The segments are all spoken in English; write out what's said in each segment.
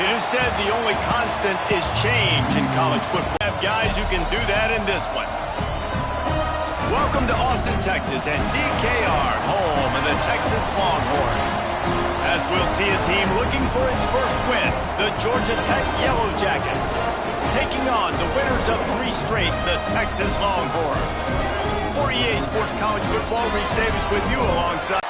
It is said the only constant is change in college football. We have guys who can do that in this one. Welcome to Austin, Texas, and DKR, home of the Texas Longhorns. As we'll see a team looking for its first win, the Georgia Tech Yellow Jackets, taking on the winners of 3 straight, the Texas Longhorns. For EA Sports College Football, Reese Davis with you alongside.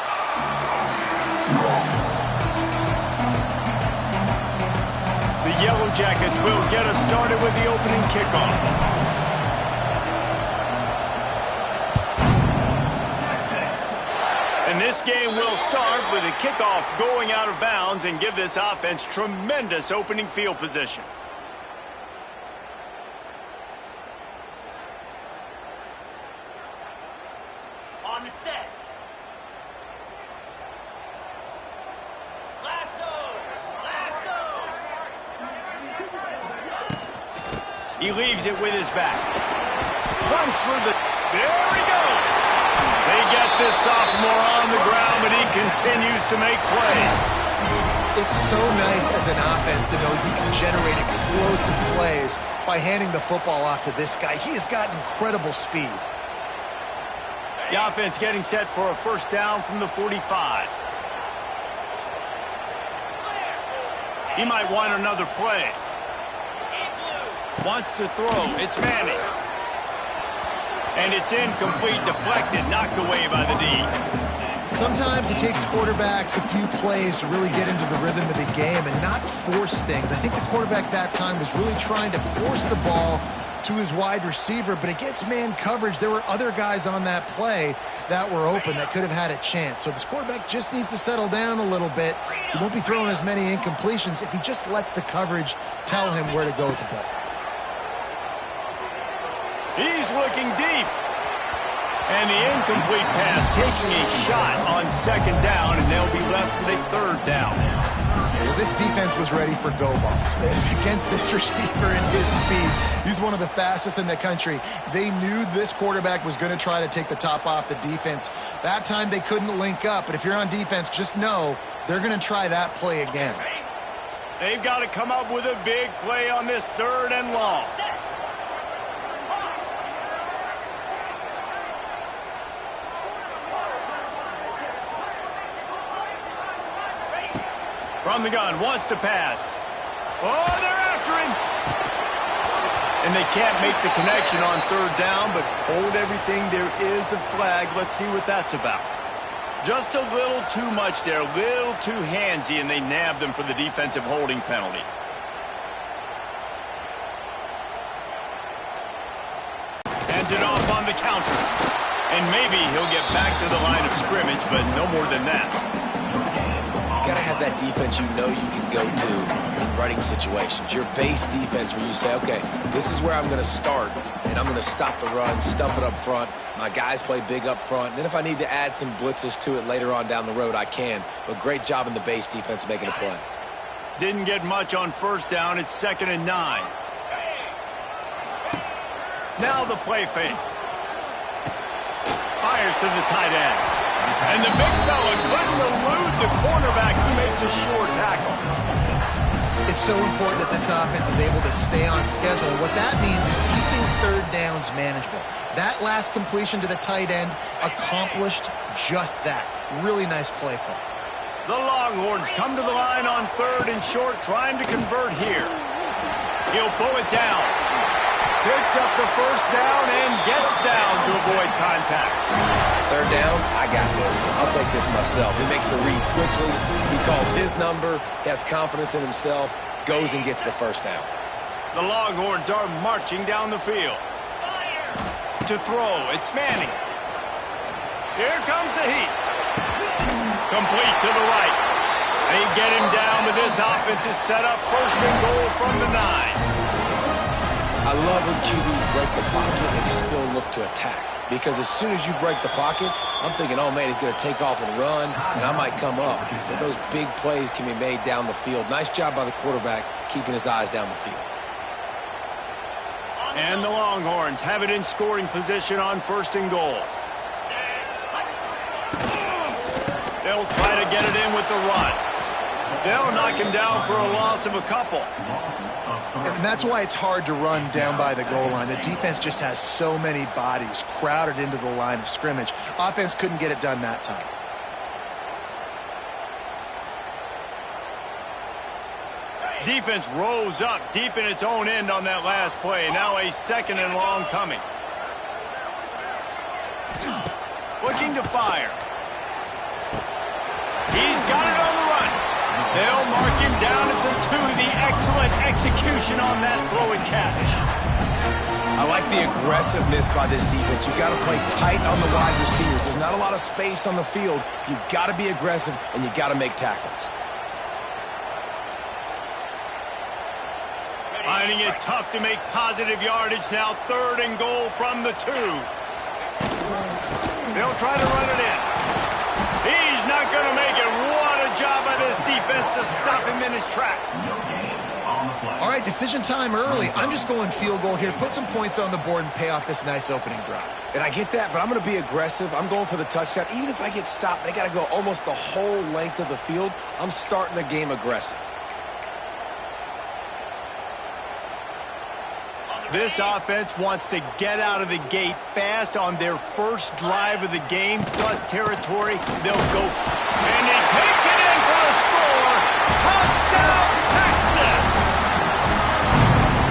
The Yellow Jackets will get us started with the opening kickoff. And this game will start with a kickoff going out of bounds and give this offense tremendous opening field position. On the set. Lasso! He leaves it with his back. Runs through the... There he goes! They get this sophomore on the ground, but he continues to make plays. It's so nice as an offense to know you can generate explosive plays by handing the football off to this guy. He has got incredible speed. The offense getting set for a first down from the 45. He might want another play. Wants to throw. It's Manning. And it's incomplete, deflected, knocked away by the D. Sometimes it takes quarterbacks a few plays to really get into the rhythm of the game and not force things. I think the quarterback that time was really trying to force the ball to his wide receiver, but against man coverage, there were other guys on that play that were open that could have had a chance. So this quarterback just needs to settle down a little bit. He won't be throwing as many incompletions if he just lets the coverage tell him where to go with the ball. He's looking deep. And the incomplete pass taking a shot on second down, and they'll be left with a third down. Well, this defense was ready for go balls. Against this receiver and his speed, he's one of the fastest in the country. They knew this quarterback was going to try to take the top off the defense. That time they couldn't link up, but if you're on defense, just know they're going to try that play again. They've got to come up with a big play on this third and long. From the gun, wants to pass. Oh, they're after him. And they can't make the connection on third down, but hold everything. There is a flag. Let's see what that's about. Just a little too much there, a little too handsy, and they nabbed them for the defensive holding penalty. Hands it off on the counter. And maybe he'll get back to the line of scrimmage, but no more than that. You got to have that defense you know you can go to in running situations. Your base defense where you say, okay, this is where I'm going to start, and I'm going to stop the run, stuff it up front. My guys play big up front. And then if I need to add some blitzes to it later on down the road, I can. But great job in the base defense making a play. Didn't get much on first down. It's 2nd and 9. Now the play fake. Fires to the tight end. And the big fella couldn't elude the cornerback. He makes a sure tackle. It's so important that this offense is able to stay on schedule. And what that means is keeping third downs manageable. That last completion to the tight end accomplished just that. Really nice play call. The Longhorns come to the line on 3rd and short, trying to convert here. He'll pull it down. Picks up the first down and gets down to avoid contact. Third down, I got this. I'll take this myself. He makes the read quickly. He calls his number. He has confidence in himself. Goes and gets the first down. The Longhorns are marching down the field. To throw, it's Manning. Here comes the heat. Complete to the right. They get him down, but this offense is set up 1st and goal from the 9. I love when QBs break the pocket and still look to attack. Because as soon as you break the pocket, I'm thinking, oh, man, he's going to take off and run, and I might come up. But those big plays can be made down the field. Nice job by the quarterback keeping his eyes down the field. And the Longhorns have it in scoring position on 1st and goal. They'll try to get it in with the run. They'll knock him down for a loss of a couple. And that's why it's hard to run down by the goal line. The defense just has so many bodies crowded into the line of scrimmage. Offense couldn't get it done that time. Defense rose up deep in its own end on that last play. Now a second and long coming. Looking to fire. He's got it on the run. They'll mark him down at the 2. The excellent execution on that throw and catch. I like the aggressiveness by this defense. You've got to play tight on the wide receivers. There's not a lot of space on the field. You've got to be aggressive, and you've got to make tackles. Finding it tough to make positive yardage now. 3rd and goal from the 2. They'll try to run it in. He's not going to make it. What a job by this defense to stop him in his tracks. All right, decision time early. I'm just going field goal here. Put some points on the board and pay off this nice opening drive. And I get that, but I'm going to be aggressive. I'm going for the touchdown. Even if I get stopped, they got to go almost the whole length of the field. I'm starting the game aggressive. This offense wants to get out of the gate fast on their first drive of the game, plus territory. They'll go, and he takes it in for the score. Touchdown, Texas!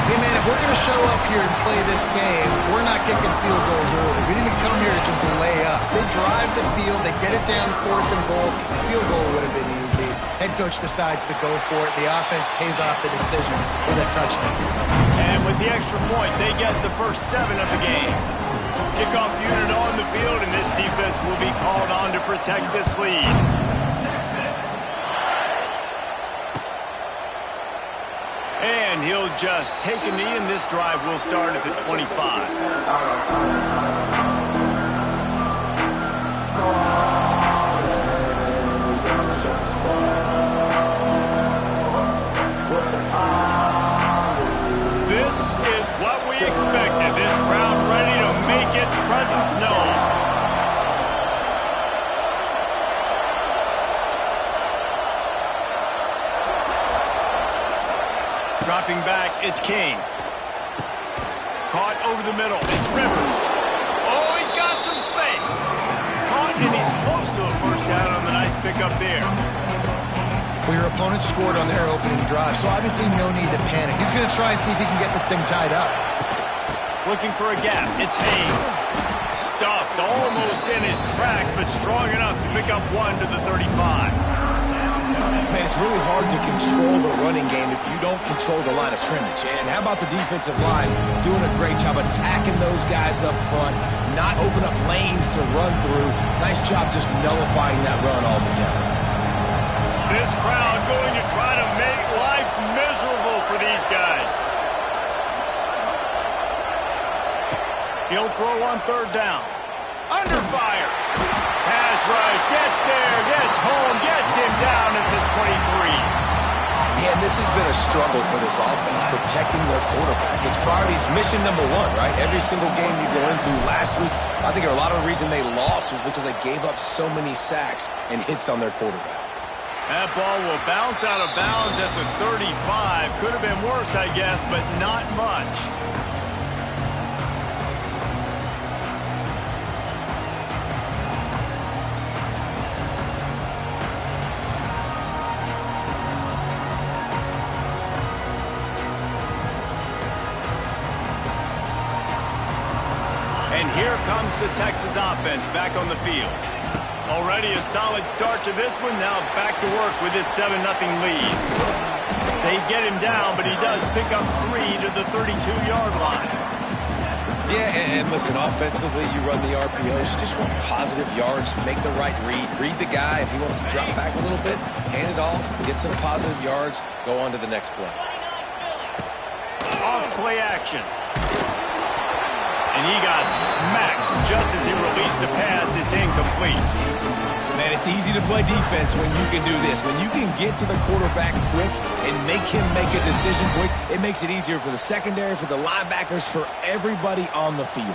Hey, man, if we're going to show up here and play this game, we're not kicking field goals early. We didn't come here to just lay up. They drive the field. They get it down 4th and goal. Field goal would have been easy. Head coach decides to go for it. The offense pays off the decision with a touchdown. And with the extra point, they get the first 7 of the game. Kickoff unit on the field, and this defense will be called on to protect this lead. And he'll just take a knee, and this drive will start at the 25. This is what we expected. This crowd ready to make its presence known. Dropping back, it's King. Caught over the middle, it's Rivers. Oh, he's got some space. Caught, and he's close to a first down on the nice pickup there. Well, your opponent scored on their opening drive, so obviously no need to panic. He's going to try and see if he can get this thing tied up. Looking for a gap, it's Haynes. Stuffed almost in his tracks, but strong enough to pick up 1 to the 35. Man, it's really hard to control the running game if you don't control the line of scrimmage. And how about the defensive line doing a great job attacking those guys up front, not open up lanes to run through. Nice job just nullifying that run altogether. This crowd going to try to make life miserable for these guys. He'll throw on 3rd down. Under fire. Pass rush, gets there, gets home, gets him down at the 23. Yeah, and this has been a struggle for this offense, protecting their quarterback. It's priorities, mission number 1, right? Every single game you go into. Last week, I think a lot of the reason they lost was because they gave up so many sacks and hits on their quarterback. That ball will bounce out of bounds at the 35. Could have been worse, I guess, but not much. And here comes the Texas offense back on the field. Already a solid start to this one. Now back to work with this 7-0 lead. They get him down, but he does pick up 3 to the 32-yard line. Yeah, and listen, offensively, you run the RPOs. You just want positive yards, make the right read. Read the guy. If he wants to drop back a little bit, hand it off, get some positive yards, go on to the next play. Off play action. And he got smacked just as he released the pass. It's incomplete. Man, it's easy to play defense when you can do this. When you can get to the quarterback quick and make him make a decision quick, it makes it easier for the secondary, for the linebackers, for everybody on the field.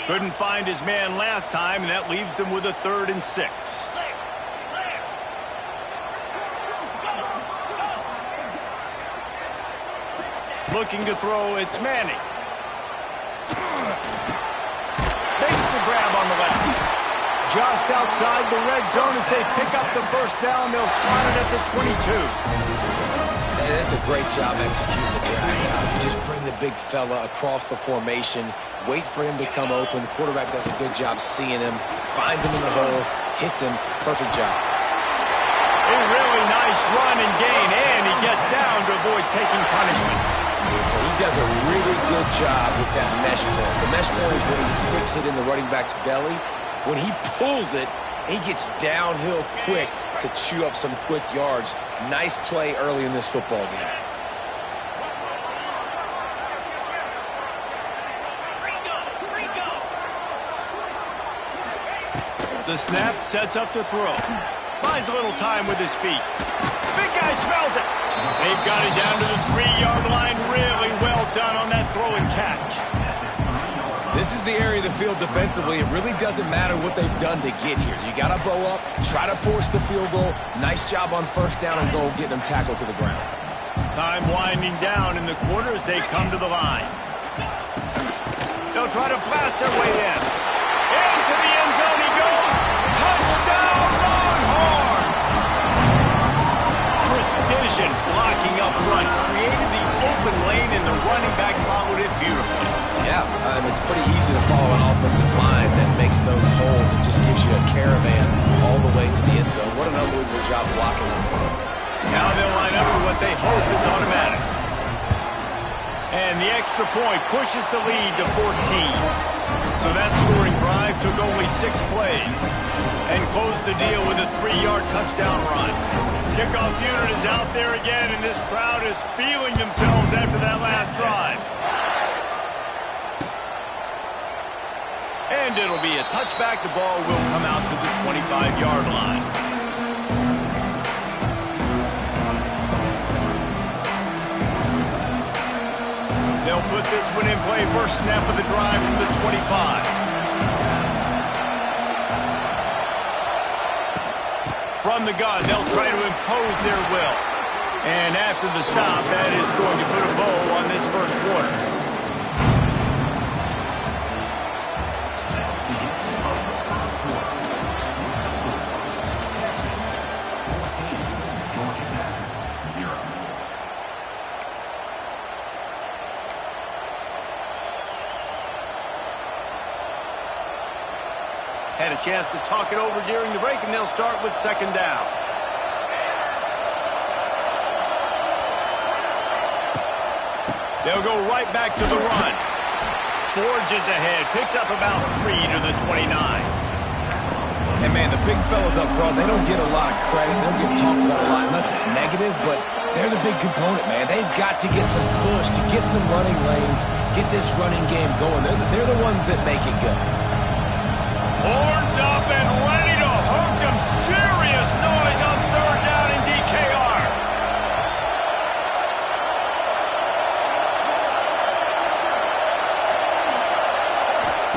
Couldn't find his man last time, and that leaves him with a 3rd and 6. Looking to throw, it's Manning. Makes the grab on the left. Just outside the red zone as they pick up the first down. They'll spot it at the 22. Hey, that's a great job executing the drag. You just bring the big fella across the formation, wait for him to come open. The quarterback does a good job seeing him, finds him in the hole, hits him. Perfect job. A really nice run and gain, and he gets down to avoid taking punishment. He does a really good job with that mesh point. The mesh point is when he sticks it in the running back's belly. When he pulls it, he gets downhill quick to chew up some quick yards. Nice play early in this football game. The snap sets up to throw. Buys a little time with his feet. Big guy smells it. They've got it down to the 3-yard line. Really well done on that throw and catch. This is the area of the field defensively. It really doesn't matter what they've done to get here. You got to bow up, try to force the field goal. Nice job on first down and goal, getting them tackled to the ground. Time winding down in the quarter as they come to the line. They'll try to blast their way in. Into the end zone he goes. Touchdown, Longhorns! Precision blocking up front created the open lane, and the running back followed it beautifully. Yeah, it's pretty easy to follow an offensive line that makes those holes and just gives you a caravan all the way to the end zone. What an unbelievable job blocking up front. Now they'll line up for what they hope is automatic. And the extra point pushes the lead to 14. So that scoring drive took only 6 plays and closed the deal with a 3-yard touchdown run. Kickoff unit is out there again, and this crowd is feeling themselves after that last drive. And it'll be a touchback. The ball will come out to the 25-yard line. They'll put this one in play. First snap of the drive from the 25. From the gun, they'll try to impose their will. And after the stop, that is going to put a bow on this first quarter. Had a chance to talk it over during the break, and they'll start with second down. They'll go right back to the run. Forges ahead, picks up about 3 to the 29. And, man, the big fellas up front, they don't get a lot of credit. They don't get talked about a lot unless it's negative, but they're the big component, man. They've got to get some push, to get some running lanes, get this running game going. They're the ones that make it go. Horns up and ready to hook them. Serious noise on third down in DKR.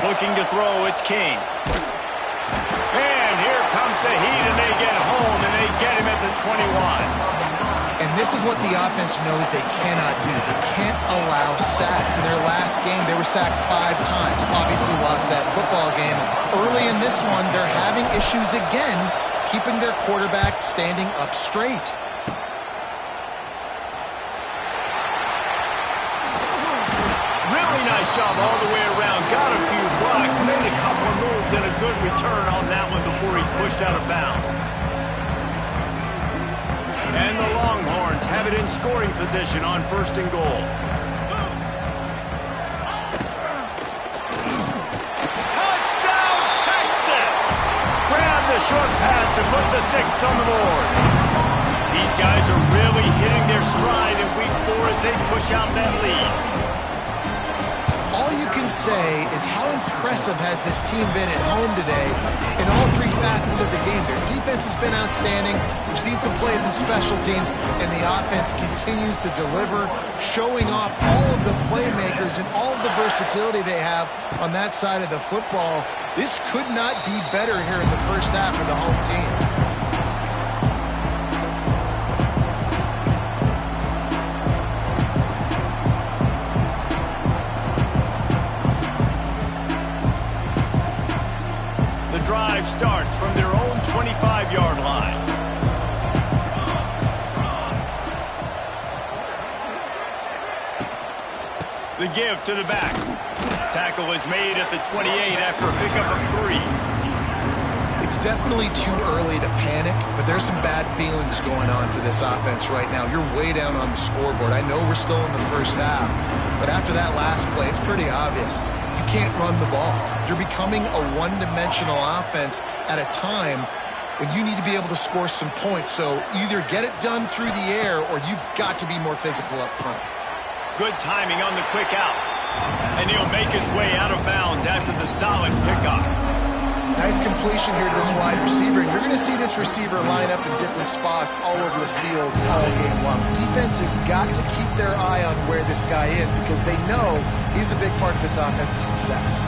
Looking to throw, it's King. And here comes the heat, and they get home, and they get him at the 21. And this is what the offense knows they cannot do. They can't allow sacks. In their last game, they were sacked 5 times. Obviously lost that football game. Early in this one, they're having issues again, keeping their quarterback standing up straight. Really nice job all the way around. Got a few blocks, made a couple of moves, and a good return on that one before he's pushed out of bounds. And the Longhorns have it in scoring position on first and goal. Touchdown, Texas! Grab the short pass to put the 6 on the board. These guys are really hitting their stride in week 4 as they push out that lead. All you can say say is how impressive has this team been at home today in all three facets of the game. Their defense has been outstanding. We've seen some plays in special teams, and the offense continues to deliver, showing off all of the playmakers and all of the versatility they have on that side of the football. This could not be better here in the first half for the home team. Drive starts from their own 25-yard line. The give to the back. Tackle is made at the 28 after a pickup of 3. It's definitely too early to panic, but there's some bad feelings going on for this offense right now. You're way down on the scoreboard. I know we're still in the first half, but after that last play, it's pretty obvious. You can't run the ball. You're becoming a one-dimensional offense at a time when you need to be able to score some points. So either get it done through the air or you've got to be more physical up front. Good timing on the quick out. And he'll make his way out of bounds after the solid pickup. Nice completion here to this wide receiver. And you're going to see this receiver line up in different spots all over the field all game long. Defense has got to keep their eye on where this guy is because they know he's a big part of this offense's success.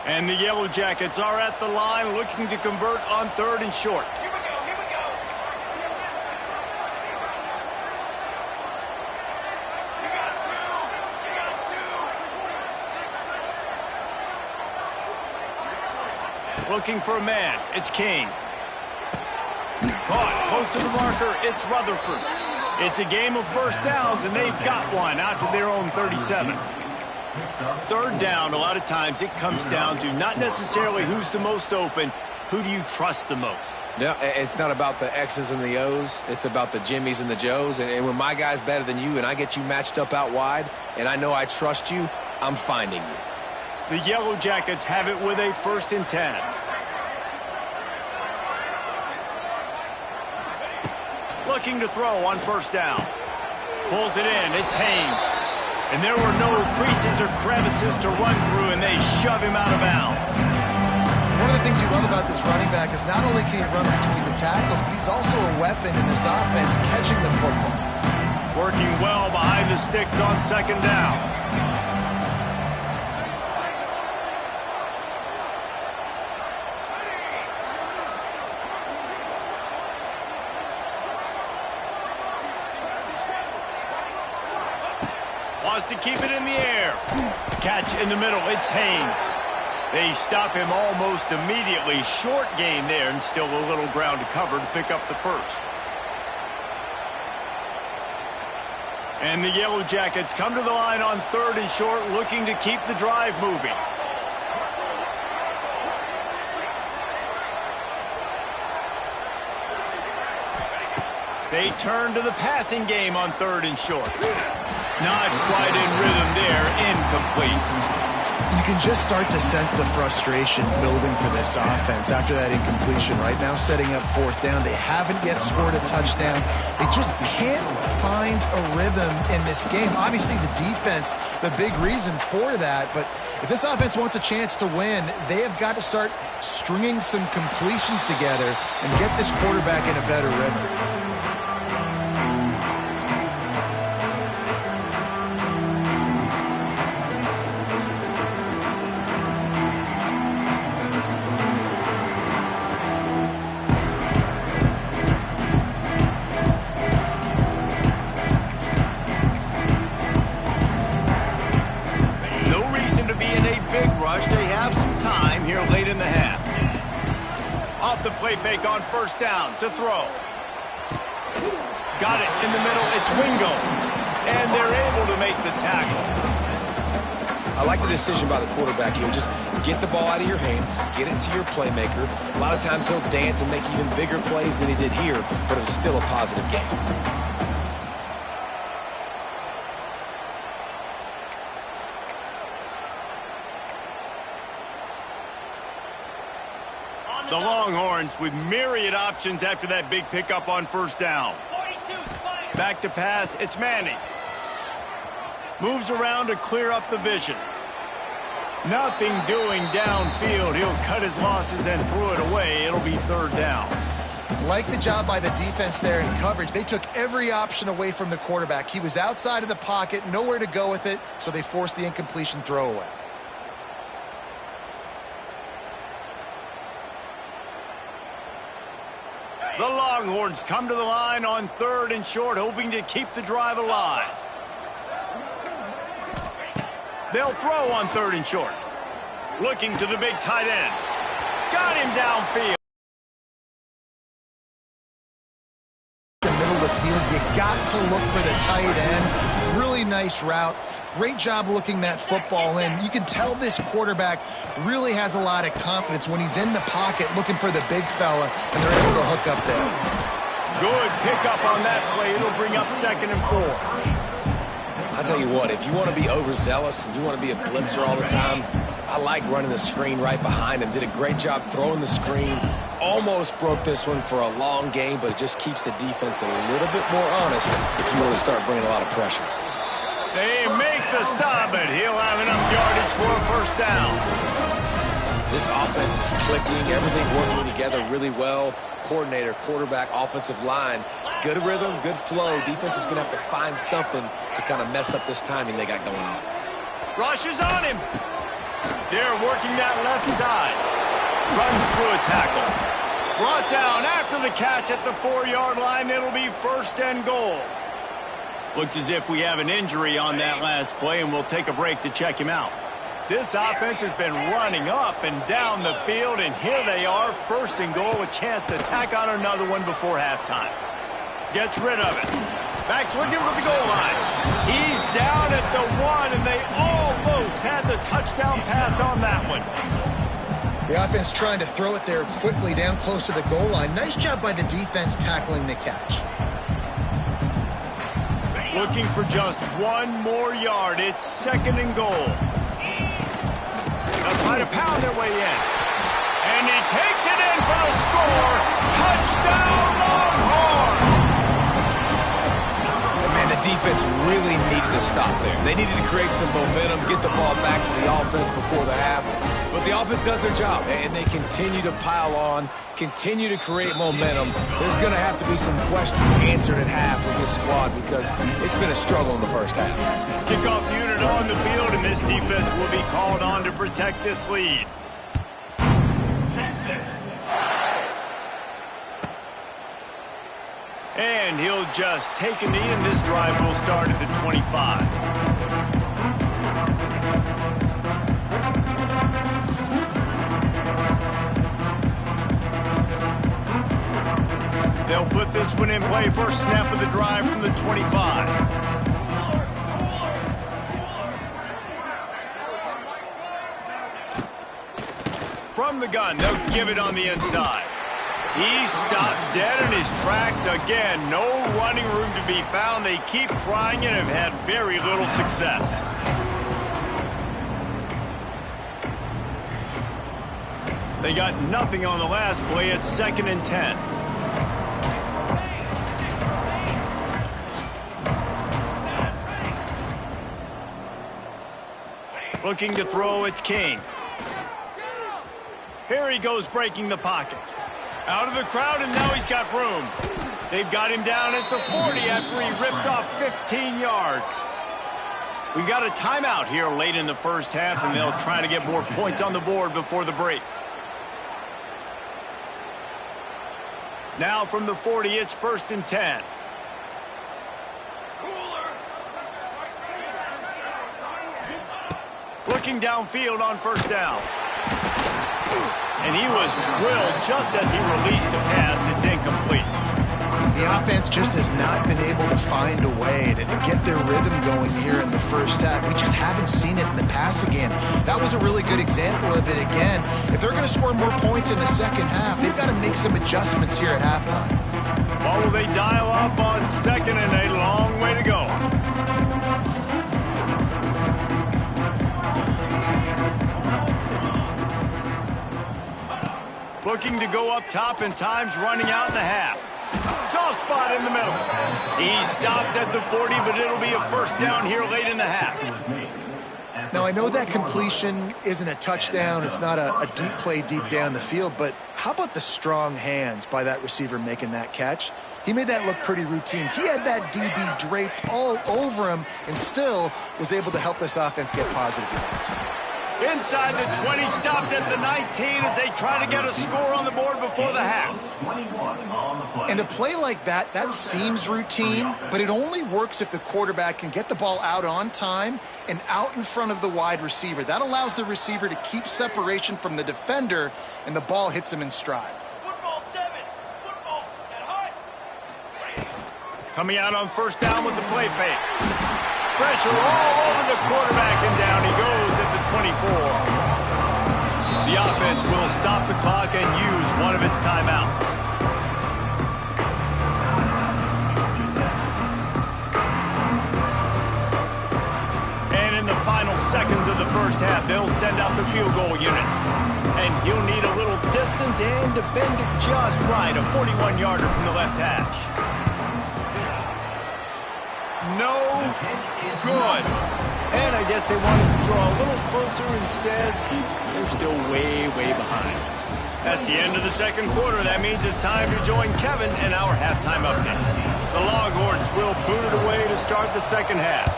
And the Yellow Jackets are at the line looking to convert on 3rd and short. Here we go, here we go. You got 2. You got 2. Looking for a man. It's King. Caught close to the marker. It's Rutherford. It's a game of first downs, and they've got one out to their own 37. 3rd down, a lot of times it comes down to not necessarily who's the most open, who do you trust the most? Yeah, it's not about the X's and the O's. It's about the Jimmys and the Joes. And when my guy's better than you and I get you matched up out wide and I know I trust you, I'm finding you. The Yellow Jackets have it with a 1st and 10. Looking to throw on 1st down. Pulls it in. It's Haynes. And there were no creases or crevices to run through, and they shove him out of bounds. One of the things you love about this running back is not only can he run between the tackles, but he's also a weapon in this offense catching the football. Working well behind the sticks on 2nd down. Wants to keep it in the air. Catch in the middle. It's Haynes. They stop him almost immediately. Short gain there and still a little ground to cover to pick up the 1st. And the Yellow Jackets come to the line on 3rd and short, looking to keep the drive moving. They turn to the passing game on 3rd and short. Not quite in rhythm there. Incomplete. You can just start to sense the frustration building for this offense after that incompletion. Right now setting up 4th down. They haven't yet scored a touchdown. They just can't find a rhythm in this game. Obviously the defense, the big reason for that. But if this offense wants a chance to win, they have got to start stringing some completions together and get this quarterback in a better rhythm. Play fake on 1st down to throw. Got it in the middle. It's Wingo. And they're able to make the tackle. I like the decision by the quarterback here. Just get the ball out of your hands, get it to your playmaker. A lot of times he'll dance and make even bigger plays than he did here, but it was still a positive game. On The Longhorns with myriad options after that big pickup on first down. 42, spike. Back to pass, it's Manning. Moves around to clear up the vision. Nothing doing downfield. He'll cut his losses and throw it away. It'll be third down. Like the job by the defense there in coverage. They took every option away from the quarterback. He was outside of the pocket, nowhere to go with it, so they forced the incompletion throwaway. The Longhorns come to the line on third and short, hoping to keep the drive alive. They'll throw on third and short. Looking to the big tight end. Got him downfield. The middle of the field, you got to look for the tight end. Really nice route. Great job looking that football in. You can tell this quarterback really has a lot of confidence when he's in the pocket looking for the big fella, and they're able to hook up there. Good pickup on that play. It'll bring up 2nd and 4. I'll tell you what, if you want to be overzealous and you want to be a blitzer all the time, I like running the screen right behind him. Did a great job throwing the screen. Almost broke this one for a long game, but it just keeps the defense a little bit more honest if you want to start bringing a lot of pressure. They make the stop, but he'll have enough yardage for a first down. This offense is clicking, everything working together really well. Coordinator, quarterback, offensive line, good rhythm, good flow. Defense is going to have to find something to kind of mess up this timing they got going on. Rush is on him. They're working that left side. Runs through a tackle. Brought down after the catch at the 4-yard line. It'll be 1st and goal. Looks as if we have an injury on that last play, and we'll take a break to check him out. This offense has been running up and down the field, and here they are, 1st and goal, a chance to tack on another one before halftime. Gets rid of it. Back's looking for the goal line. He's down at the 1, and they almost had the touchdown pass on that one. The offense trying to throw it there quickly down close to the goal line. Nice job by the defense tackling the catch. Looking for just 1 more yard. It's 2nd and goal. They'll try to pound their way in. And he takes it in for the score. Touchdown, Longhorns! And man, the defense really needed to stop there. They needed to create some momentum, get the ball back to the offense before the half. But the offense does their job, and they continue to pile on, continue to create momentum. There's going to have to be some questions answered at half with this squad because it's been a struggle in the first half. Kickoff unit on the field, and this defense will be called on to protect this lead. And he'll just take a knee, and this drive will start at the 25. They'll put this one in play. First snap of the drive from the 25. From the gun, they'll give it on the inside. He's stopped dead in his tracks again. No running room to be found. They keep trying and have had very little success. They got nothing on the last play. It's 2nd and 10. Looking to throw, it's King. Here he goes, breaking the pocket. Out of the crowd, and now he's got room. They've got him down at the 40 after he ripped off 15 yards. We got a timeout here late in the first half, and they'll try to get more points on the board before the break. Now from the 40, it's 1st and 10. Looking downfield on first down. And he was drilled just as he released the pass. It's incomplete. The offense just has not been able to find a way to get their rhythm going here in the first half. We just haven't seen it in the passing game. That was a really good example of it again. If they're going to score more points in the second half, they've got to make some adjustments here at halftime. Or will they dial up on 2nd and a long way to go? Looking to go up top, and time's running out in the half. Soft spot in the middle. He stopped at the 40, but it'll be a first down here late in the half. Now, I know that completion isn't a touchdown. It's not a deep play deep down the field, but how about the strong hands by that receiver making that catch? He made that look pretty routine. He had that DB draped all over him and still was able to help this offense get positive yards. Inside the 20, stopped at the 19 as they try to get a score on the board before the half. And a play like that, that seems routine, but it only works if the quarterback can get the ball out on time and out in front of the wide receiver. That allows the receiver to keep separation from the defender, and the ball hits him in stride. Football 7. Football. At heart. Coming out on first down with the play fake. Pressure all over the quarterback, and down he goes at the 24. The offense will stop the clock and use one of its timeouts. And in the final seconds of the first half, they'll send out the field goal unit. And he'll need a little distance and to bend it just right, a 41-yarder from the left hash. No good. And I guess they wanted to draw a little closer instead. They're still way, way behind. That's the end of the second quarter. That means it's time to join Kevin in our halftime update. The Longhorns will boot it away to start the second half.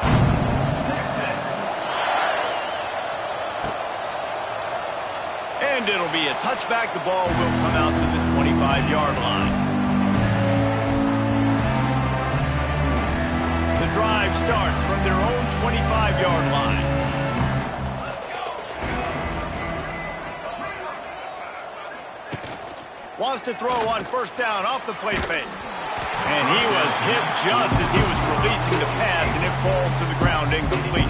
And it'll be a touchback. The ball will come out to the 25-yard line. The drive starts from their own 25-yard line. Wants to throw on first down off the play fake. And he was hit just as he was releasing the pass, and it falls to the ground incomplete.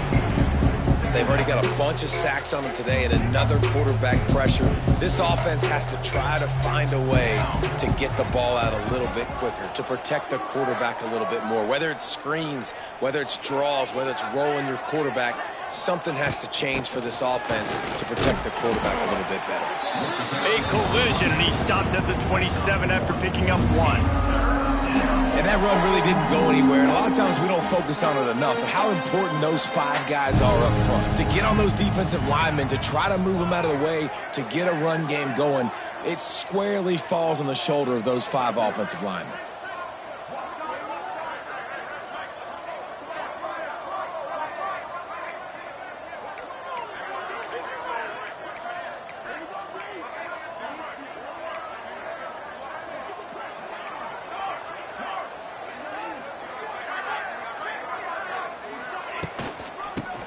They've already got a bunch of sacks on them today and another quarterback pressure. This offense has to try to find a way to get the ball out a little bit quicker, to protect the quarterback a little bit more. Whether it's screens, whether it's draws, whether it's rolling your quarterback, something has to change for this offense to protect the quarterback a little bit better. A collision, and he stopped at the 27 after picking up one. And that run really didn't go anywhere. And a lot of times we don't focus on it enough, but how important those five guys are up front. To get on those defensive linemen, to try to move them out of the way, to get a run game going, it squarely falls on the shoulder of those five offensive linemen.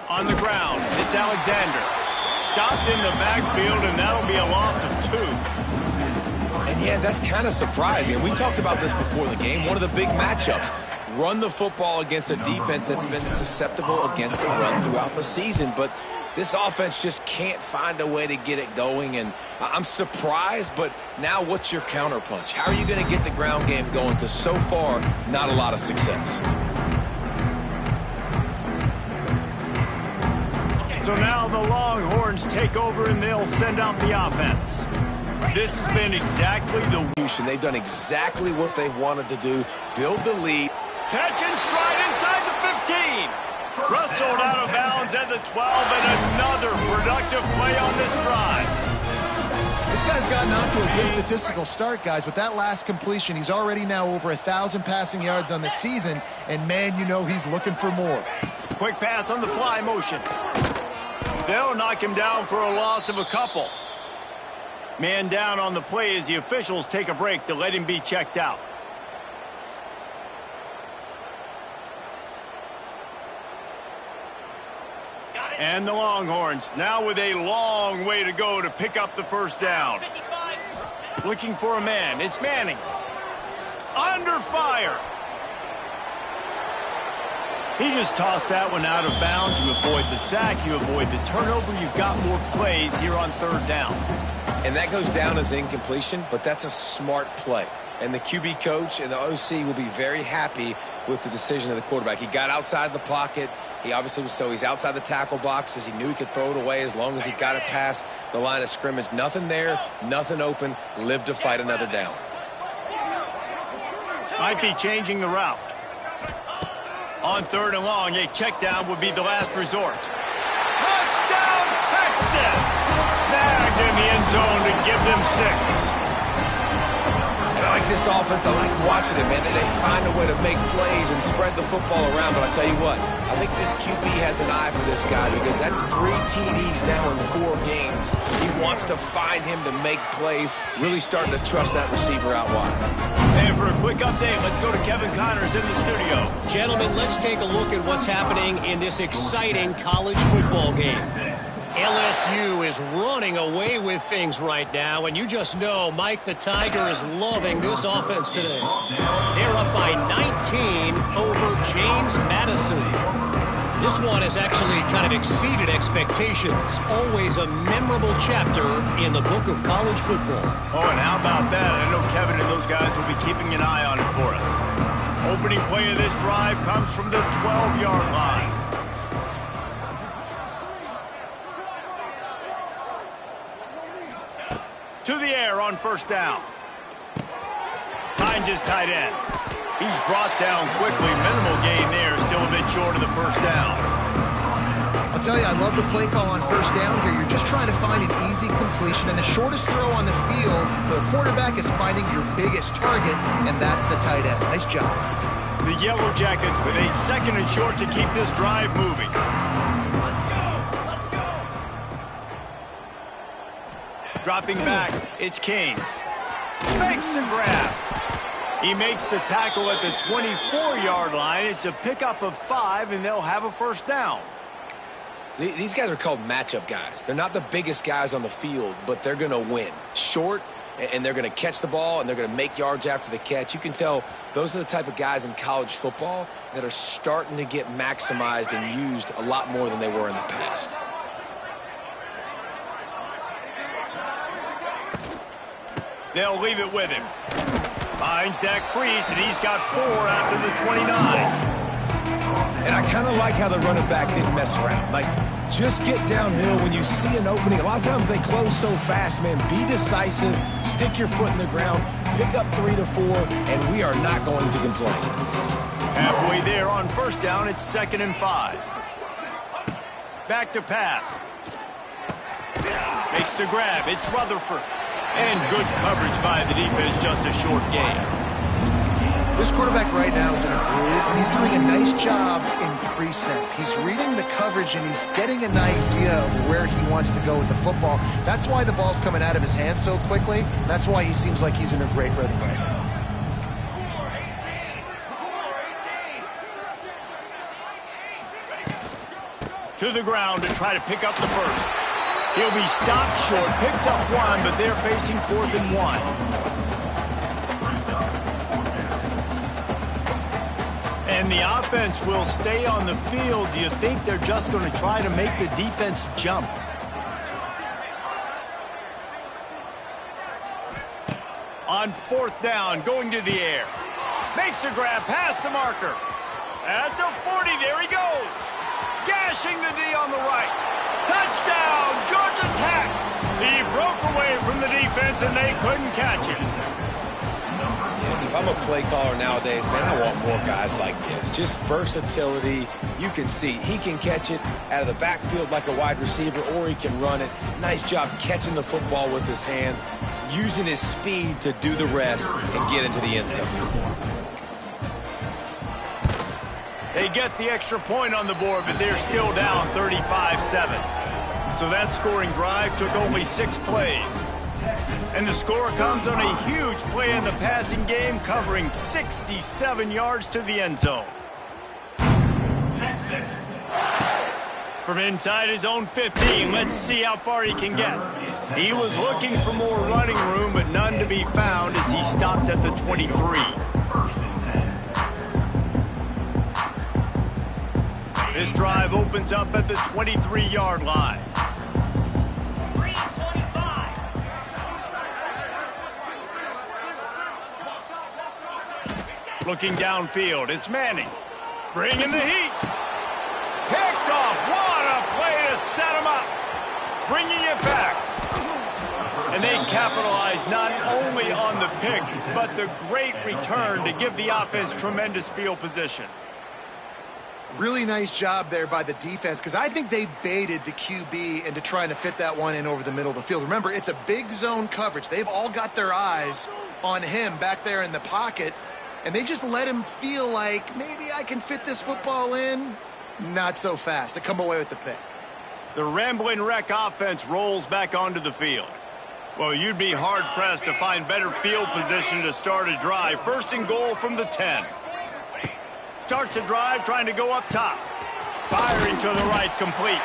On the ground, it's Alexander. Stopped in the backfield, and that'll be a loss of 2. And yeah, that's kind of surprising. We talked about this before the game. One of the big matchups. Run the football against a defense that's been susceptible against the run throughout the season. But this offense just can't find a way to get it going. And I'm surprised, but now what's your counterpunch? How are you going to get the ground game going? Because so far, not a lot of success. So now the Longhorns take over, and they'll send out the offense. This has been exactly the... They've done exactly what they've wanted to do, build the lead. Catch and stride inside the 15. Wrestled out of bounds at the 12, and another productive play on this drive. This guy's gotten off to a good statistical start, guys. With that last completion, he's already now over 1,000 passing yards on the season, and man, you know he's looking for more. Quick pass on the fly motion. They'll knock him down for a loss of a couple. Man down on the play as the officials take a break to let him be checked out. And the Longhorns now with a long way to go to pick up the first down. Looking for a man. It's Manning. Under fire. He just tossed that one out of bounds. You avoid the sack, you avoid the turnover. You've got more plays here on third down. And that goes down as incompletion, but that's a smart play. And the QB coach and the OC will be very happy with the decision of the quarterback. He got outside the pocket. He obviously was he's outside the tackle boxes. He knew he could throw it away as long as he got it past the line of scrimmage. Nothing there, nothing open. Live to fight another down. Might be changing the route. On 3rd and long, a check down would be the last resort. Touchdown, Texas! Snagged in the end zone to give them 6. And I like this offense. I like watching it, man. They find a way to make plays and spread the football around. But I tell you what, I think this QB has an eye for this guy because that's 3 TDs now in 4 games. He wants to find him to make plays, really starting to trust that receiver out wide. And for a quick update, let's go to Kevin Connors in the studio. Gentlemen, let's take a look at what's happening in this exciting college football game. LSU is running away with things right now, and you just know Mike the Tiger is loving this offense today. They're up by 19 over James Madison. This one has actually kind of exceeded expectations. Always a memorable chapter in the book of college football. Oh, and how about that? I know Kevin and those guys will be keeping an eye on it for us. Opening play of this drive comes from the 12-yard line. To the air on 1st down. Finds his tight end. He's brought down quickly. Minimal gain there. Still a bit short of the 1st down. I'll tell you, I love the play call on 1st down here. You're just trying to find an easy completion, and the shortest throw on the field for the quarterback is finding your biggest target, and that's the tight end. Nice job. The Yellow Jackets with a 2nd and short to keep this drive moving. Dropping back, it's King. Fakes the grab. He makes the tackle at the 24-yard line. It's a pickup of 5, and they'll have a 1st down. These guys are called matchup guys. They're not the biggest guys on the field, but they're going to win. Short, and they're going to catch the ball, and they're going to make yards after the catch. You can tell those are the type of guys in college football that are starting to get maximized and used a lot more than they were in the past. They'll leave it with him. Finds that crease, and he's got 4 after the 29. And I kind of like how the running back didn't mess around. Like, just get downhill when you see an opening. A lot of times they close so fast, man. Be decisive, stick your foot in the ground, pick up 3 to 4, and we are not going to complain. Halfway there on 1st down, it's 2nd and 5. Back to pass. Makes the grab. It's Rutherford. And good coverage by the defense, just a short gain. This quarterback right now is in a groove, and he's doing a nice job in pre-snap. He's reading the coverage, and he's getting an idea of where he wants to go with the football. That's why the ball's coming out of his hands so quickly. That's why he seems like he's in a great rhythm right now. To the ground to try to pick up the 1st. He'll be stopped short, picks up 1, but they're facing 4th and 1. And the offense will stay on the field. Do you think they're just going to try to make the defense jump? On 4th down, going to the air. Makes a grab past the marker. At the 40, there he goes. Gashing the D on the right. Touchdown, Georgia Tech. He broke away from the defense, and they couldn't catch him. Yeah, if I'm a play caller nowadays, man, I want more guys like this. Just versatility. You can see he can catch it out of the backfield like a wide receiver, or he can run it. Nice job catching the football with his hands, using his speed to do the rest and get into the end zone. They get the extra point on the board, but they're still down 35-7. So that scoring drive took only 6 plays. And the score comes on a huge play in the passing game, covering 67 yards to the end zone. From inside his own 15, let's see how far he can get. He was looking for more running room, but none to be found as he stopped at the 23. This drive opens up at the 23-yard line. Looking downfield, it's Manning. Bringing the heat. Picked off. What a play to set him up. Bringing it back. And they capitalize not only on the pick, but the great return to give the offense tremendous field position. Really nice job there by the defense, because I think they baited the QB into trying to fit that one in over the middle of the field. Remember, it's a big zone coverage. They've all got their eyes on him back there in the pocket, and they just let him feel like, maybe I can fit this football in. Not so fast. They come away with the pick. The Rambling Wreck offense rolls back onto the field. Well, you'd be hard-pressed to find better field position to start a drive. First and goal from the 10. Starts a drive trying to go up top. Firing to the right, complete.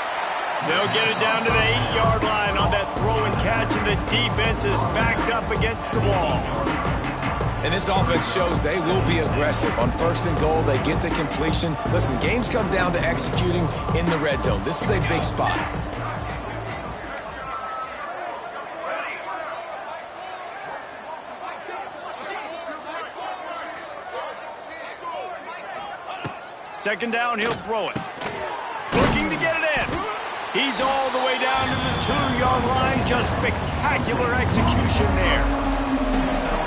They'll get it down to the 8-yard line on that throw and catch, and the defense is backed up against the wall. And this offense shows they will be aggressive. On first and goal, they get the completion. Listen, games come down to executing in the red zone. This is a big spot. Second down, he'll throw it. Looking to get it in. He's all the way down to the 2-yard line. Just spectacular execution there.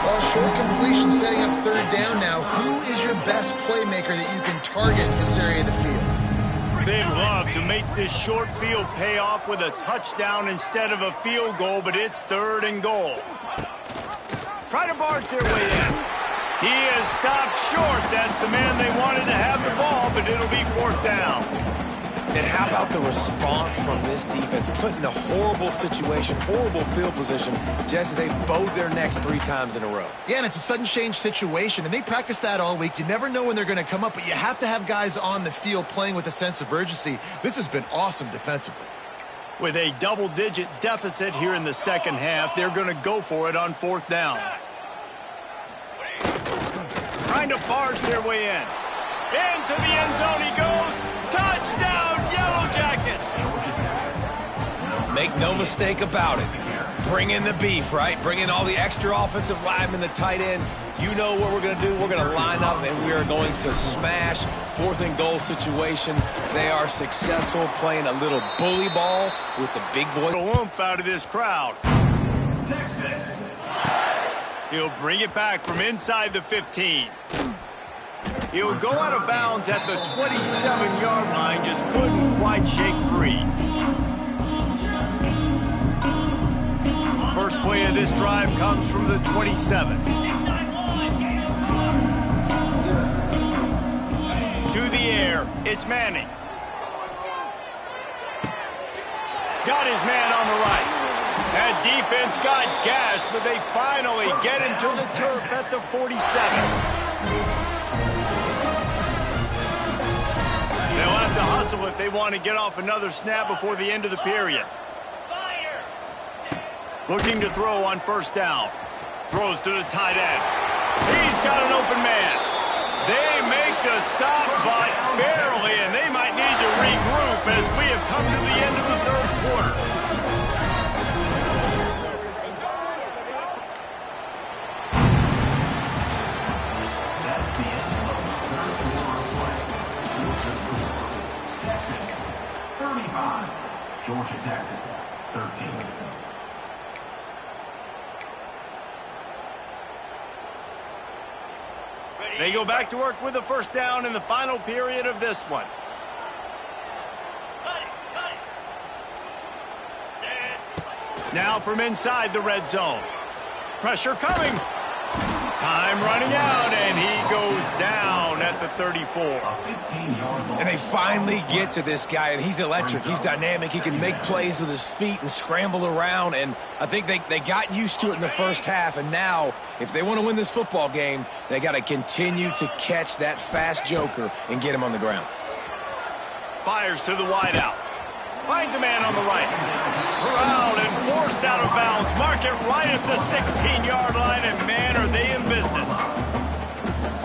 Well, short completion setting up third down now. Who is your best playmaker that you can target in this area of the field? They'd love to make this short field pay off with a touchdown instead of a field goal, but it's third and goal. Try to barge their way in. He is stopped short. That's the man they wanted to have the ball, but it'll be fourth down. And how about the response from this defense? Put in a horrible situation, horrible field position. Jesse, they bowed their necks 3 times in a row. Yeah, and it's a sudden change situation, and they practice that all week. You never know when they're going to come up, but you have to have guys on the field playing with a sense of urgency. This has been awesome defensively. With a double-digit deficit here in the second half, they're going to go for it on fourth down. Trying to barge their way in. Into the end zone he goes. Touchdown, Yellow Jackets! Make no mistake about it. Bring in the beef, right? Bring in all the extra offensive linemen, the tight end. You know what we're going to do. We're going to line up, and we are going to smash fourth and goal situation. They are successful playing a little bully ball with the big boy. A oomph out of this crowd. Texas. He'll bring it back from inside the 15. He'll go out of bounds at the 27-yard line. Just couldn't quite shake free. First play of this drive comes from the 27. To the air, it's Manning. Got his man on the right. That defense got gashed, but they finally get him to the turf at the 47. They'll have to hustle if they want to get off another snap before the end of the period. Looking to throw on first down. Throws to the tight end. He's got an open man. They make the stop, but barely, and they might need to regroup as we have come to the end of the third quarter. Georgia Tech, 13. They go back to work with a first down in the final period of this one. Now from inside the red zone. Pressure coming. Time running out, and he goes down at the 34. And they finally get to this guy, and he's electric. He's dynamic. He can make plays with his feet and scramble around, and I think they got used to it in the first half, and now if they want to win this football game, they got to continue to catch that fast joker and get him on the ground. Fires to the wideout. Finds a man on the right. Corralled and forced out of bounds. Mark it right at the 16-yard line, and man, are they in business.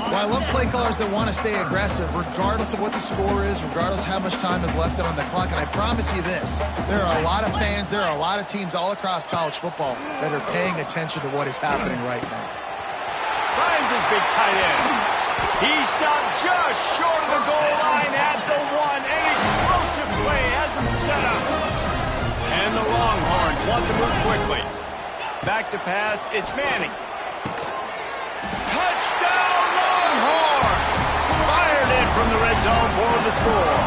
Well, I love play callers that want to stay aggressive regardless of what the score is, regardless of how much time is left on the clock. And I promise you this, there are a lot of fans, there are a lot of teams all across college football that are paying attention to what is happening right now. Finds his big tight end. He stopped just short of the goal line at the 1. An explosive play has him set up. And the Longhorns want to move quickly. Back to pass, it's Manning. Touchdown Longhorn! Fired in from the red zone for the score.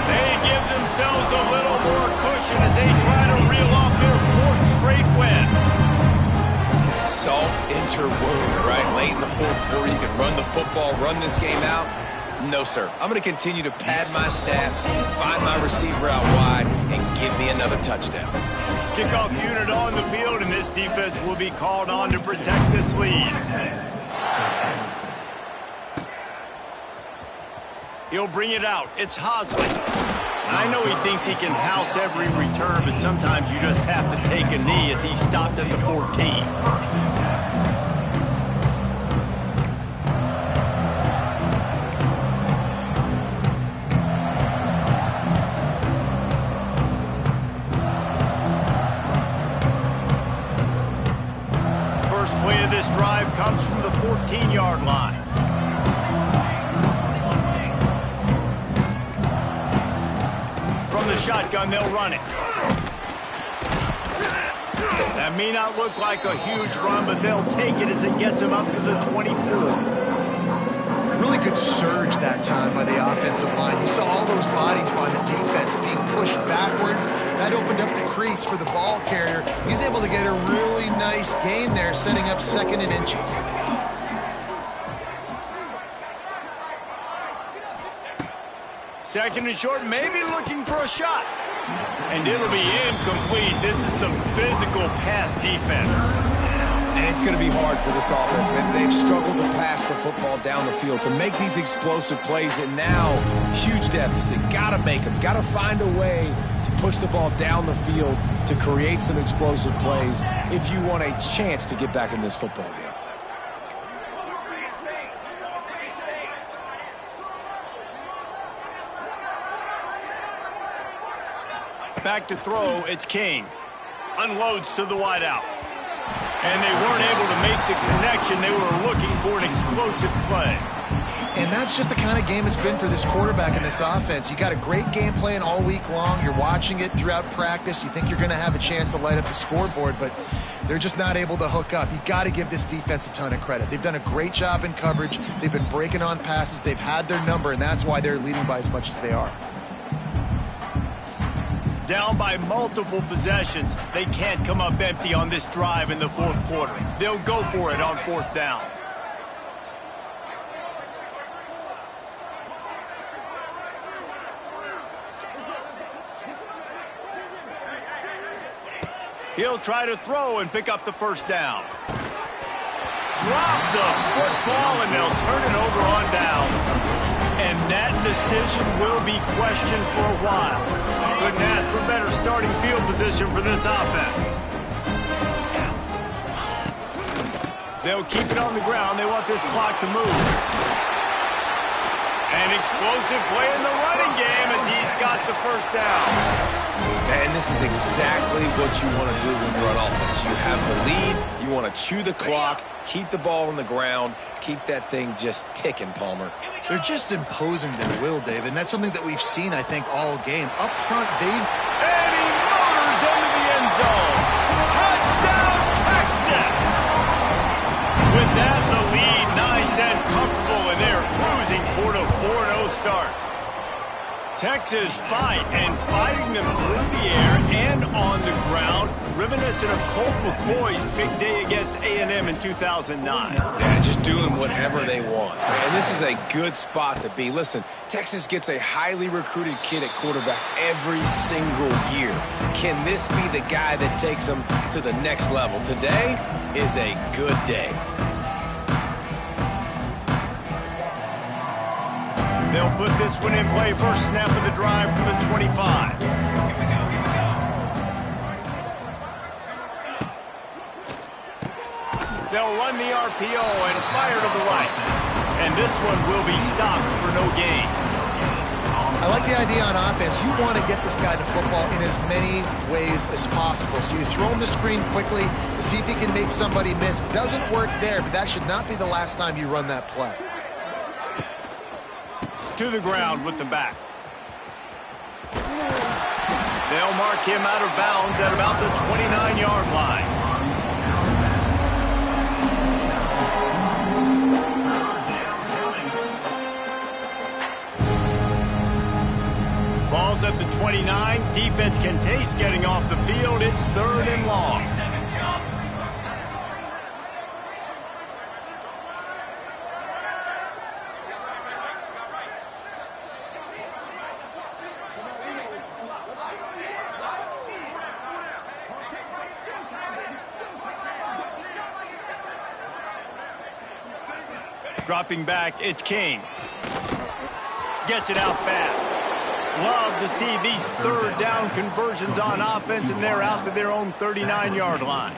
They give themselves a little more cushion as they try to reel off their 4th straight win. Salt into wound, right? Late in the 4th quarter, you can run the football, run this game out. No, sir. I'm going to continue to pad my stats, find my receiver out wide, and give me another touchdown. Kickoff unit on the field, and this defense will be called on to protect this lead. He'll bring it out. It's Hosley. I know he thinks he can house every return, but sometimes you just have to take a knee as he stopped at the 14. First play of this drive comes from the 14-yard line. From the shotgun, they'll run it. That may not look like a huge run, but they'll take it as it gets them up to the 24. Really good surge that time by the offensive line. You saw all those bodies by the defense being pushed backwards. That opened up the crease for the ball carrier. He's able to get a really nice gain there, setting up 2nd and inches. Second and short, maybe looking for a shot. And it'll be incomplete. This is some physical pass defense. And it's going to be hard for this offense, man. They've struggled to pass the football down the field, to make these explosive plays, and now, huge deficit. Got to make them. Got to find a way to push the ball down the field to create some explosive plays if you want a chance to get back in this football game. Back to throw, it's King. Unloads to the wideout. And they weren't able to make the connection. They were looking for an explosive play. And that's just the kind of game it's been for this quarterback in this offense. You got a great game plan all week long. You're watching it throughout practice. You think you're going to have a chance to light up the scoreboard, but they're just not able to hook up. You got to give this defense a ton of credit. They've done a great job in coverage. They've been breaking on passes. They've had their number, and that's why they're leading by as much as they are. Down by multiple possessions, they can't come up empty on this drive in the 4th quarter. They'll go for it on 4th down. He'll try to throw and pick up the 1st down. Drop the football, and they'll turn it over on downs. And that decision will be questioned for a while. Couldn't ask for better starting field position for this offense. They'll keep it on the ground. They want this clock to move. An explosive play in the running game as he's got the 1st down. And this is exactly what you want to do when you're on offense. You have the lead. You want to chew the clock, keep the ball on the ground, keep that thing just ticking, Palmer. They're just imposing their will, Dave, and that's something that we've seen, I think, all game. Up front, they've... And he motors into the end zone. Touchdown, Texas! With that, the lead nice and comfortable, and they're cruising toward a 4-0 start. Texas fighting them through the air and on the ground, reminiscent of Colt McCoy's big day against A&M in 2009. Yeah, just doing whatever they want. And this is a good spot to be. Listen, Texas gets a highly recruited kid at quarterback every single year. Can this be the guy that takes them to the next level? Today is a good day. They'll put this one in play. First snap of the drive from the 25. They'll run the RPO and fire to the right. And this one will be stopped for no gain. I like the idea on offense. You want to get this guy the football in as many ways as possible. So you throw him the screen quickly to see if he can make somebody miss. Doesn't work there, but that should not be the last time you run that play. To the ground with the back. They'll mark him out of bounds at about the 29-yard line. Ball's at the 29. Defense can taste getting off the field. It's 3rd and long. Dropping back, it's King. Gets it out fast. Love to see these 3rd down conversions on offense, and they're out to their own 39-yard line.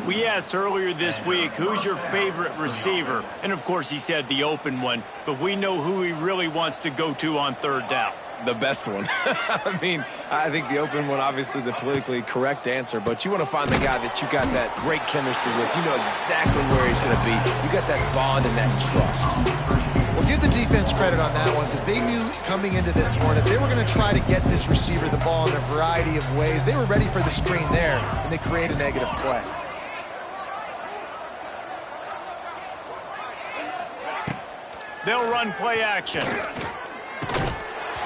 We asked earlier this week, who's your favorite receiver? And, of course, he said the open one, but we know who he really wants to go to on 3rd down. The best one. I mean, I think the open one, obviously the politically correct answer, but you want to find the guy that you got that great chemistry with. You know exactly where he's going to be. You got that bond and that trust. Well, give the defense credit on that one because they knew coming into this one that they were going to try to get this receiver the ball in a variety of ways. They were ready for the screen there, and they create a negative play. They'll run play action.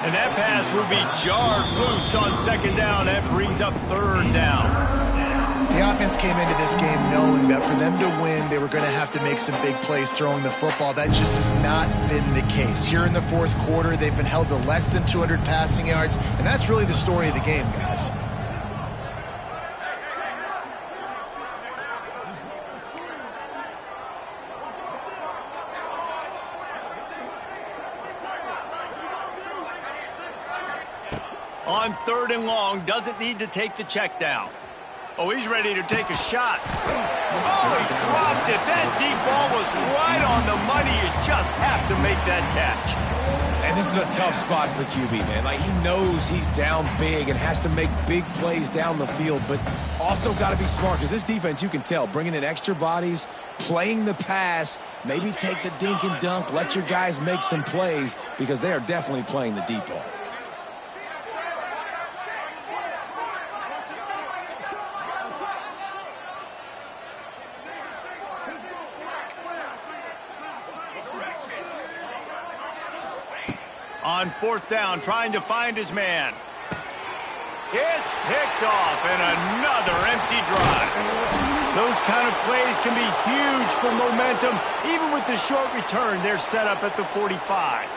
And that pass will be jarred loose on 2nd down. That brings up 3rd down. The offense came into this game knowing that for them to win, they were going to have to make some big plays throwing the football. That just has not been the case. Here in the 4th quarter, they've been held to less than 200 passing yards, and that's really the story of the game, guys. On 3rd and long, doesn't need to take the check down. Oh, he's ready to take a shot. Oh, he dropped it. That deep ball was right on the money. You just have to make that catch. And this is a tough spot for the QB, man. Like, he knows he's down big and has to make big plays down the field, but also got to be smart because this defense, you can tell, bringing in extra bodies, playing the pass, maybe take the dink and dunk, let your guys make some plays because they are definitely playing the deep ball. On 4th down, trying to find his man. It's picked off, and another empty drive. Those kind of plays can be huge for momentum. Even with the short return, they're set up at the 45.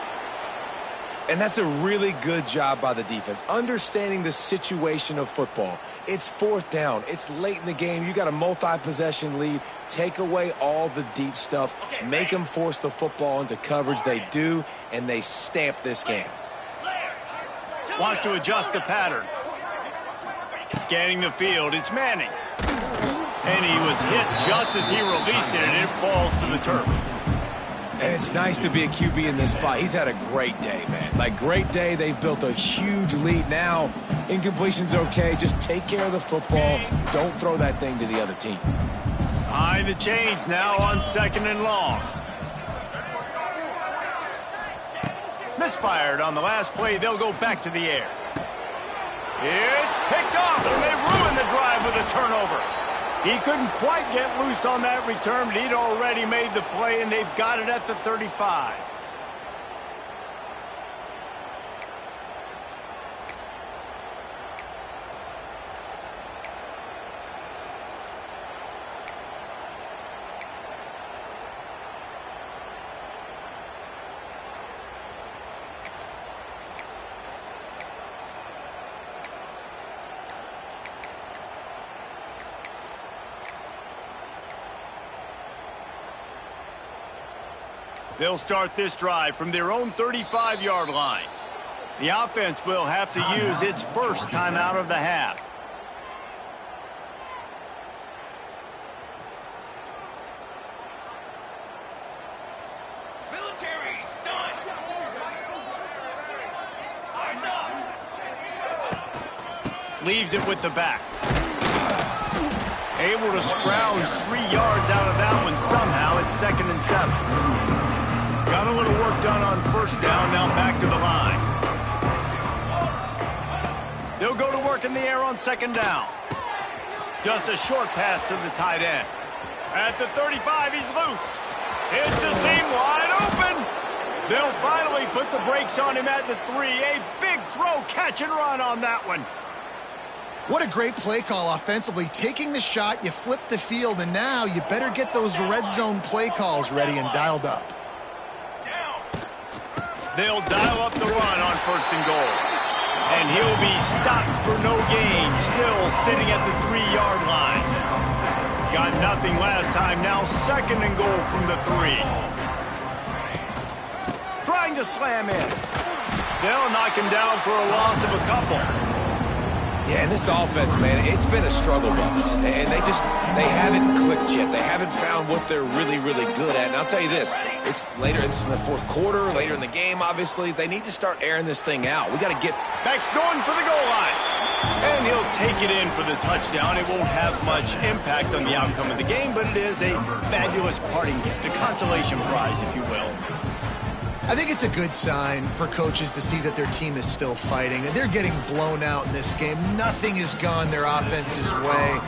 And that's a really good job by the defense, understanding the situation of football. It's 4th down. It's late in the game. You got a multi-possession lead. Take away all the deep stuff. Make them force the football into coverage. They do, and they stamp this game. Wants to adjust the pattern. Scanning the field, it's Manning. And he was hit just as he released it, and it falls to the turf. And it's nice to be a QB in this spot. He's had a great day, man. Like, great day. They've built a huge lead. Now, incompletion's okay. Just take care of the football. Don't throw that thing to the other team. Behind the chains now on 2nd and long. Misfired on the last play. They'll go back to the air. It's picked off, and they ruin the drive with a turnover. He couldn't quite get loose on that return, but he'd already made the play, and they've got it at the 35. They'll start this drive from their own 35-yard line. The offense will have to use its first timeout of the half. Military stun. Leaves it with the back. Able to scrounge 3 yards out of that one somehow. It's 2nd and 7. Got a little work done on first down. Now back to the line. They'll go to work in the air on 2nd down. Just a short pass to the tight end. At the 35, he's loose. It's a seam wide open. They'll finally put the brakes on him at the 3. A big throw, catch and run on that one. What a great play call offensively. Taking the shot, you flip the field, and now you better get those red zone play calls ready and dialed up. They'll dial up the run on 1st and goal. And he'll be stopped for no gain, still sitting at the 3-yard line. Got nothing last time, now 2nd and goal from the 3. Trying to slam in. They'll knock him down for a loss of a couple. Yeah, and this offense, man, it's been a struggle bus. And they haven't clicked yet. They haven't found what they're really, really good at. And I'll tell you this, it's in the 4th quarter, later in the game, obviously. They need to start airing this thing out. We got to get... Beck's going for the goal line. And he'll take it in for the touchdown. It won't have much impact on the outcome of the game, but it is a fabulous parting gift, a consolation prize, if you will. I think it's a good sign for coaches to see that their team is still fighting. And they're getting blown out in this game. Nothing has gone their offense's way.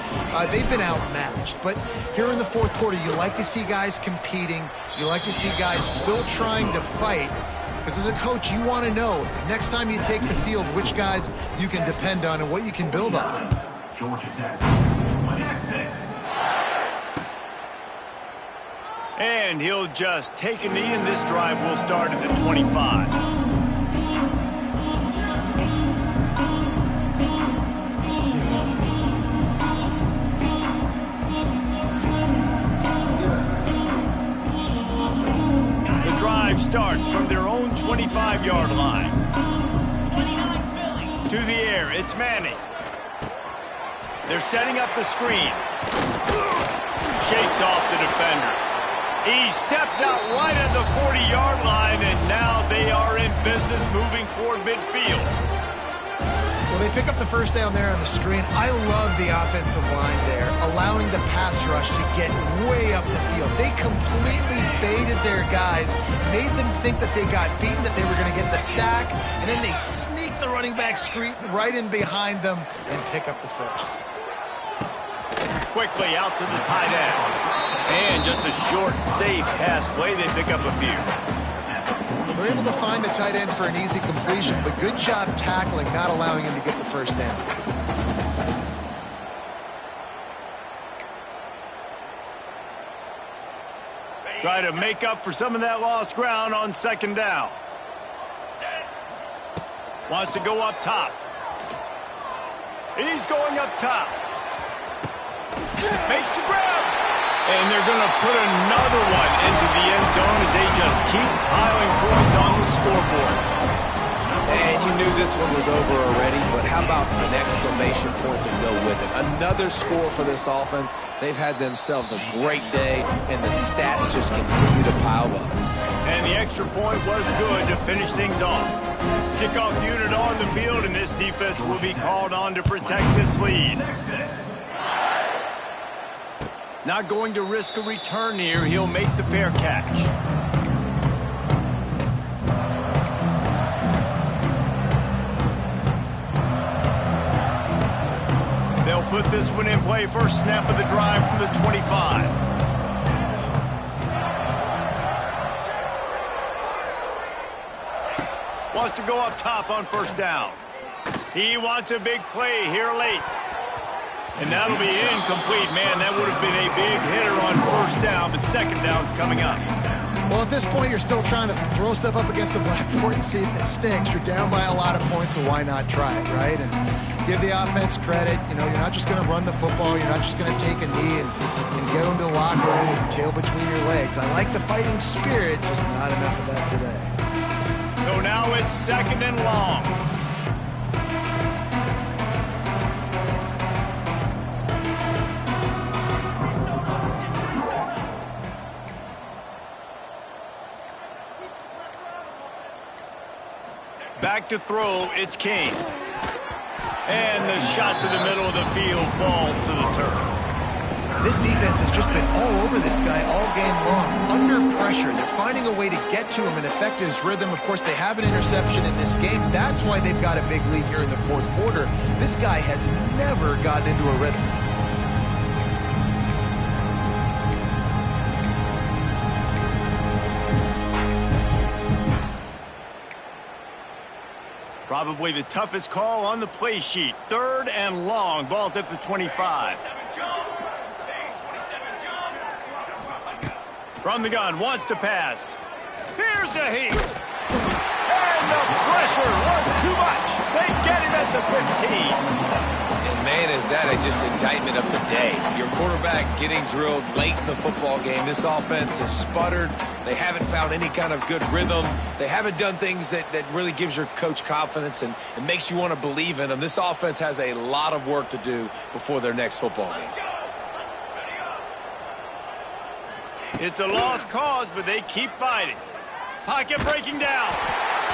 They've been outmatched. But here in the 4th quarter, you like to see guys competing. You like to see guys still trying to fight. Because as a coach, you want to know, next time you take the field, which guys you can depend on and what you can build off of. Georgia Tech. Texas. And he'll just take a knee, and this drive will start at the 25. The drive starts from their own 25-yard line. To the air, it's Manning. They're setting up the screen. Shakes off the defender. He steps out right at the 40-yard line, and now they are in business moving toward midfield. Well, they pick up the first down there on the screen. I love the offensive line there, allowing the pass rush to get way up the field. They completely baited their guys, made them think that they got beaten, that they were going to get the sack, and then they sneak the running back screen right in behind them and pick up the first. Quickly out to the tight end. And just a short, safe pass play. They pick up a few. They're able to find the tight end for an easy completion, but good job tackling, not allowing him to get the first down. Try to make up for some of that lost ground on 2nd down. Wants to go up top. He's going up top. Makes the grab. And they're going to put another one into the end zone as they just keep piling points on the scoreboard. And you knew this one was over already, but how about an exclamation point to go with it? Another score for this offense. They've had themselves a great day, and the stats just continue to pile up. And the extra point was good to finish things off. Kickoff unit on the field, and this defense will be called on to protect this lead. Not going to risk a return here. He'll make the fair catch. They'll put this one in play. First snap of the drive from the 25. Wants to go up top on 1st down. He wants a big play here late. And that'll be incomplete. Man, that would have been a big hitter on 1st down, but 2nd down's coming up. Well, at this point, you're still trying to throw stuff up against the blackboard and see if it sticks. You're down by a lot of points, so why not try it, right? And give the offense credit. You know, you're not just going to run the football. You're not just going to take a knee and get them to the locker room with your tail between your legs. I like the fighting spirit, just not enough of that today. So now it's 2nd and long. Back to throw, it's King. And the shot to the middle of the field falls to the turf. This defense has just been all over this guy all game long, under pressure. They're finding a way to get to him and affect his rhythm. Of course, they have an interception in this game. That's why they've got a big lead here in the fourth quarter. This guy has never gotten into a rhythm. Probably the toughest call on the play sheet. 3rd and long. Ball's at the 25. From the gun, wants to pass. Here's a heat. And the pressure was too much. They get him at the 15. And man, is that just indictment of the day. Your quarterback getting drilled late in the football game. This offense has sputtered. They haven't found any kind of good rhythm. They haven't done things that really gives your coach confidence and makes you want to believe in them. This offense has a lot of work to do before their next football game. It's a lost cause, but they keep fighting. Pocket breaking down.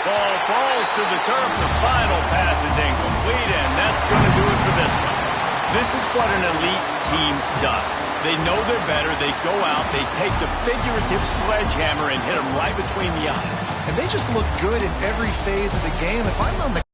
Ball falls to the turf. The final pass is incomplete, and that's going to do it for this one. This is what an elite team does. They know they're better. They go out. They take the figurative sledgehammer and hit them right between the eyes. And they just look good in every phase of the game. If I'm on the